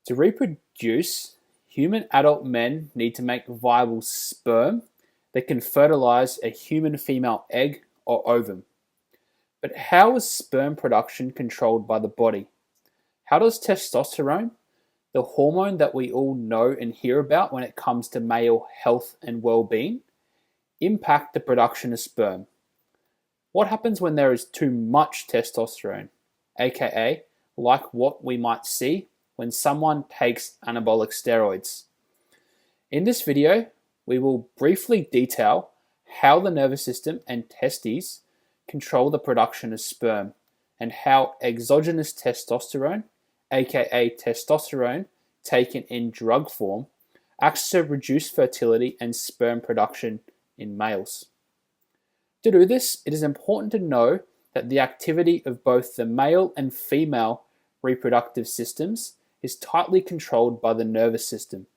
To reproduce, human adult men need to make viable sperm that can fertilize a human female egg or ovum. But how is sperm production controlled by the body? How does testosterone, the hormone that we all know and hear about when it comes to male health and well-being, impact the production of sperm? What happens when there is too much testosterone, aka like what we might see when someone takes anabolic steroids? In this video, we will briefly detail how the nervous system and testes control the production of sperm and how exogenous testosterone, aka testosterone taken in drug form, acts to reduce fertility and sperm production in males. To do this, it is important to know that the activity of both the male and female reproductive systems is tightly controlled by the nervous system.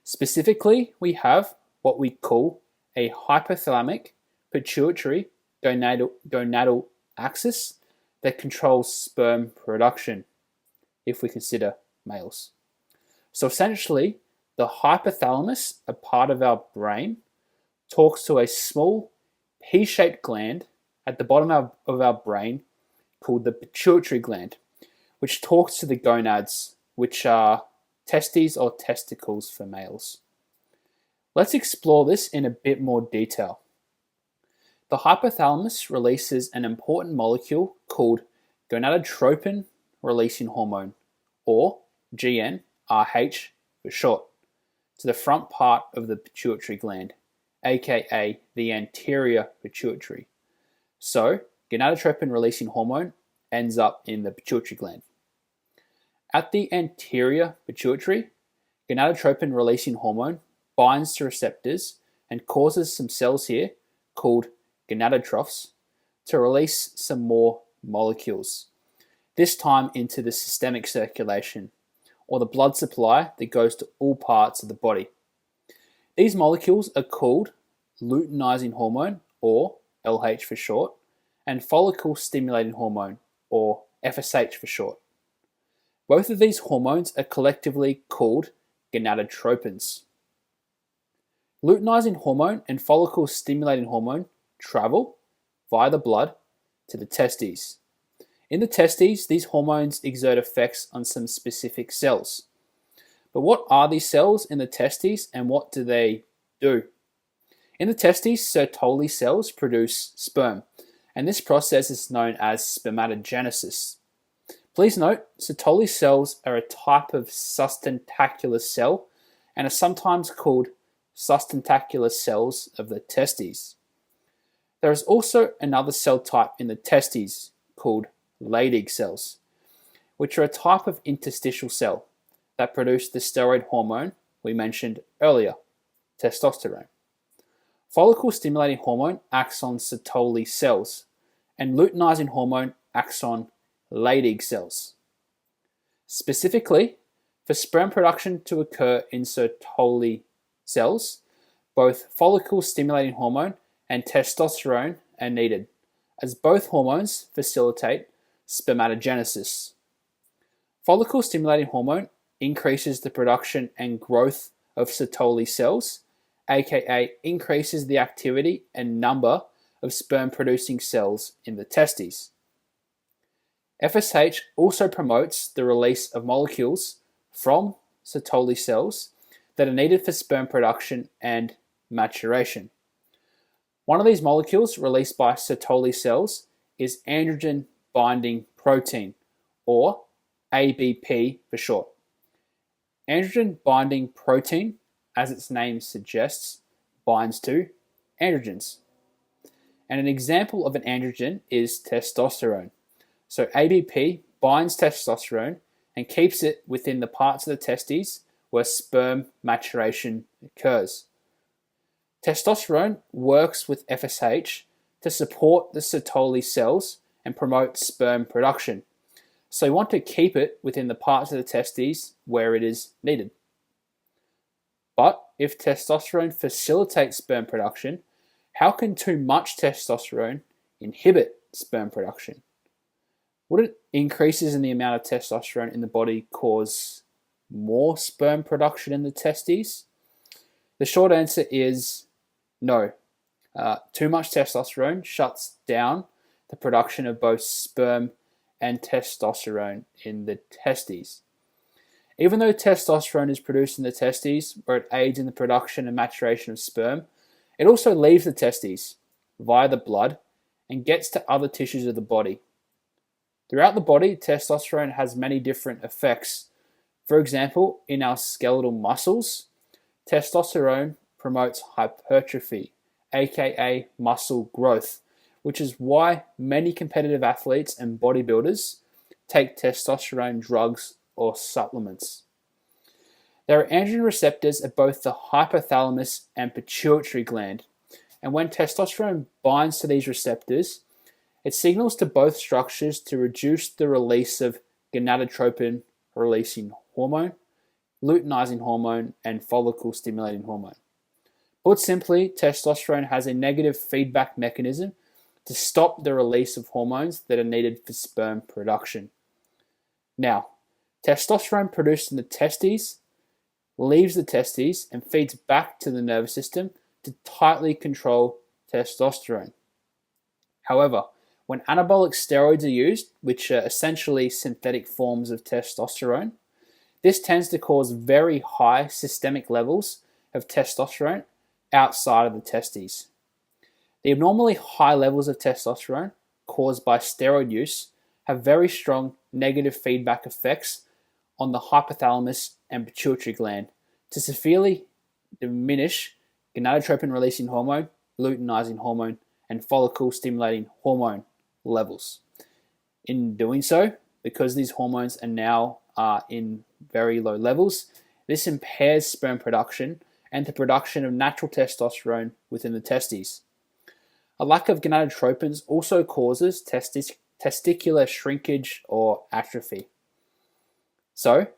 Specifically, we have what we call a hypothalamic, pituitary, gonadal axis that controls sperm production, if we consider males. So essentially, the hypothalamus, a part of our brain, talks to a small pea-shaped gland at the bottom of our brain called the pituitary gland, which talks to the gonads, which are testes or testicles for males. Let's explore this in a bit more detail. The hypothalamus releases an important molecule called gonadotropin releasing hormone, or GnRH for short, to the front part of the pituitary gland, aka the anterior pituitary. So, gonadotropin releasing hormone ends up in the pituitary gland. At the anterior pituitary, gonadotropin releasing hormone binds to receptors and causes some cells here, called gonadotrophs, to release some more molecules, this time into the systemic circulation, or the blood supply that goes to all parts of the body. These molecules are called luteinizing hormone, or LH for short, and follicle stimulating hormone, or FSH for short. Both of these hormones are collectively called gonadotropins. Luteinizing hormone and follicle stimulating hormone travel via the blood to the testes. In the testes, these hormones exert effects on some specific cells. But what are these cells in the testes and what do they do? In the testes, Sertoli cells produce sperm, and this process is known as spermatogenesis. Please note, Sertoli cells are a type of sustentacular cell and are sometimes called sustentacular cells of the testes. There is also another cell type in the testes called Leydig cells, which are a type of interstitial cell that produce the steroid hormone we mentioned earlier, testosterone. Follicle stimulating hormone acts on Sertoli cells, and luteinizing hormone acts on Leydig cells. Specifically, for sperm production to occur in Sertoli cells, both follicle stimulating hormone and testosterone are needed, as both hormones facilitate spermatogenesis. Follicle stimulating hormone increases the production and growth of Sertoli cells, aka increases the activity and number of sperm producing cells in the testes. FSH also promotes the release of molecules from Sertoli cells that are needed for sperm production and maturation. One of these molecules released by Sertoli cells is androgen binding protein, or ABP for short. Androgen binding protein, as its name suggests, binds to androgens. And an example of an androgen is testosterone. So ABP binds testosterone and keeps it within the parts of the testes where sperm maturation occurs. Testosterone works with FSH to support the Sertoli cells and promote sperm production. So you want to keep it within the parts of the testes where it is needed. But if testosterone facilitates sperm production, how can too much testosterone inhibit sperm production? Would increases in the amount of testosterone in the body cause more sperm production in the testes? The short answer is no. Too much testosterone shuts down the production of both sperm and testosterone in the testes. Even though testosterone is produced in the testes, where it aids in the production and maturation of sperm, it also leaves the testes via the blood and gets to other tissues of the body. Throughout the body, testosterone has many different effects. For example, in our skeletal muscles, testosterone promotes hypertrophy, aka muscle growth, which is why many competitive athletes and bodybuilders take testosterone drugs or supplements. There are androgen receptors at both the hypothalamus and pituitary gland, and when testosterone binds to these receptors, it signals to both structures to reduce the release of gonadotropin releasing hormone, luteinizing hormone, and follicle stimulating hormone. Put simply, testosterone has a negative feedback mechanism to stop the release of hormones that are needed for sperm production. Now, testosterone produced in the testes leaves the testes and feeds back to the nervous system to tightly control testosterone. However, when anabolic steroids are used, which are essentially synthetic forms of testosterone, this tends to cause very high systemic levels of testosterone outside of the testes. The abnormally high levels of testosterone caused by steroid use have very strong negative feedback effects on the hypothalamus and pituitary gland to severely diminish gonadotropin releasing hormone, luteinizing hormone, and follicle stimulating hormone levels. In doing so, because these hormones are now in very low levels, this impairs sperm production and the production of natural testosterone within the testes. A lack of gonadotropins also causes testicular shrinkage or atrophy. So,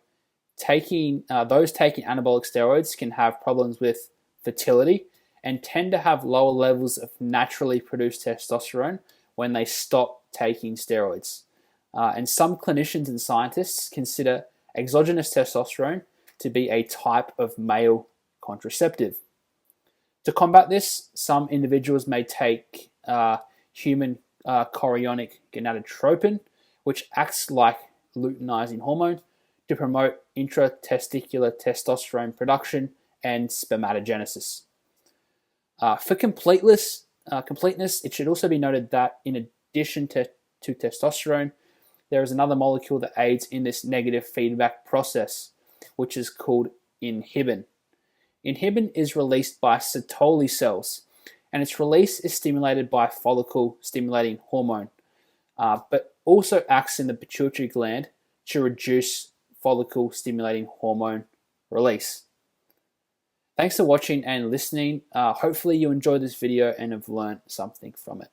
those taking anabolic steroids can have problems with fertility and tend to have lower levels of naturally produced testosterone when they stop taking steroids. And some clinicians and scientists consider exogenous testosterone to be a type of male contraceptive. To combat this, some individuals may take human chorionic gonadotropin, which acts like luteinizing hormone to promote intratesticular testosterone production and spermatogenesis. For completeness, it should also be noted that in addition to testosterone, there is another molecule that aids in this negative feedback process, which is called inhibin. Inhibin is released by Sertoli cells, and its release is stimulated by follicle stimulating hormone, but also acts in the pituitary gland to reduce follicle stimulating hormone release. Thanks for watching and listening. Hopefully you enjoyed this video and have learned something from it.